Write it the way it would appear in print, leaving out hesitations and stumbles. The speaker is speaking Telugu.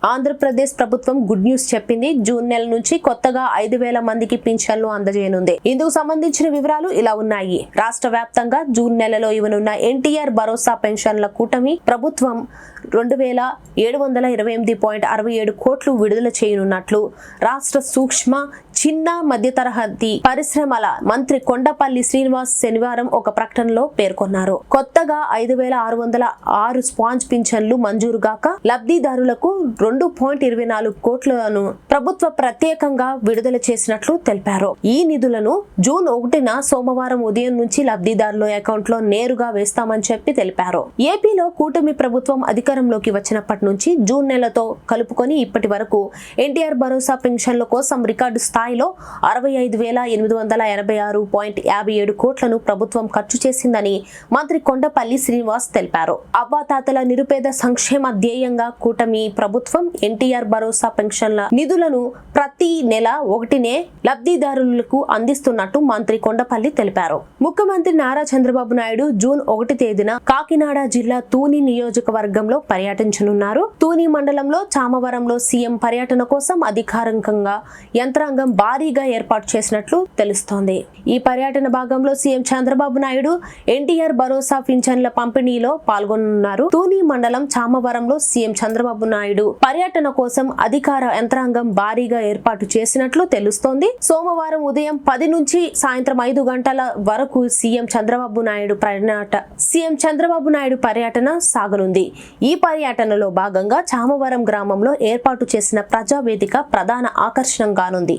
ఆంధ్రప్రదేశ్ ప్రభుత్వం గుడ్ న్యూస్ చెప్పింది. జూన్ నెల నుంచి కొత్తగా 5,000 మందికి పింఛన్లు అందజేయనుంది. ఇందుకు సంబంధించిన వివరాలు ఇలా ఉన్నాయి. రాష్ట్ర వ్యాప్తంగా జూన్ నెలలో ఇవ్వనున్న ఎన్టీఆర్ భరోసా పెన్షన్ల కూటమి ప్రభుత్వం 2,728.67 కోట్లు విడుదల చేయనున్నట్లు రాష్ట్ర సూక్ష్మ చిన్న మధ్యతరహతి పరిశ్రమల మంత్రి కొండపల్లి శ్రీనివాస్ శనివారం ఒక ప్రకటనలో పేర్కొన్నారు. కొత్తగా 5,606 స్పాంజ్ పింఛన్లు మంజూరుగాక లబ్ధిదారులకు 2.24 కోట్లను ప్రభుత్వ ప్రత్యేకంగా విడుదల చేసినట్లు తెలిపారు. ఈ నిధులను జూన్ 1న సోమవారం ఉదయం నుంచి లబ్ధిదారుల అకౌంట్ లో నేరుగా వేస్తామని చెప్పి తెలిపారు. ఏపీలో కూటమి ప్రభుత్వం అధికారంలోకి వచ్చినప్పటి నుంచి జూన్ నెలతో కలుపుకొని ఇప్పటి వరకు ఎన్టీఆర్ భరోసా పెన్షన్ల కోసం రికార్డు స్థాయిలో 65,886.57 కోట్లను ప్రభుత్వం ఖర్చు చేసిందని మంత్రి కొండపల్లి శ్రీనివాస్ తెలిపారు. అవ్వాతాతల నిరుపేద సంక్షేమ ధ్యేయంగా కూటమి ప్రభుత్వం ఎన్టీఆర్ భరోసా పెన్షన్ల నిధులను ప్రతి నెల 1నే లబ్ధిదారులకు అందిస్తున్నట్టు మంత్రి కొండపల్లి తెలిపారు. ముఖ్యమంత్రి నారా చంద్రబాబు నాయుడు జూన్ 1 తేదీన కాకినాడ జిల్లా తూని నియోజకవర్గంలో పర్యటించనున్నారు. తూని మండలంలో చామవరంలో సీఎం పర్యటన కోసం అధికారికంగా యంత్రాంగం భారీగా ఏర్పాటు చేసినట్లు తెలుస్తోంది. ఈ పర్యటన భాగంలో సీఎం చంద్రబాబు నాయుడు ఎన్టీఆర్ భరోసా పింఛన్ల పంపిణీలో పాల్గొనున్నారు. తూని మండలం చామవరంలో సీఎం చంద్రబాబు నాయుడు పర్యటన కోసం అధికార యంత్రాంగం భారీగా ఏర్పాటు చేసినట్లు తెలుస్తోంది. సోమవారం ఉదయం 10 నుంచి సాయంత్రం 5 గంటల వరకు సీఎం చంద్రబాబు నాయుడు పర్యటన సాగనుంది. ఈ పర్యటనలో భాగంగా చామవరం గ్రామంలో ఏర్పాటు చేసిన ప్రజావేదిక ప్రధాన ఆకర్షణ కానుంది.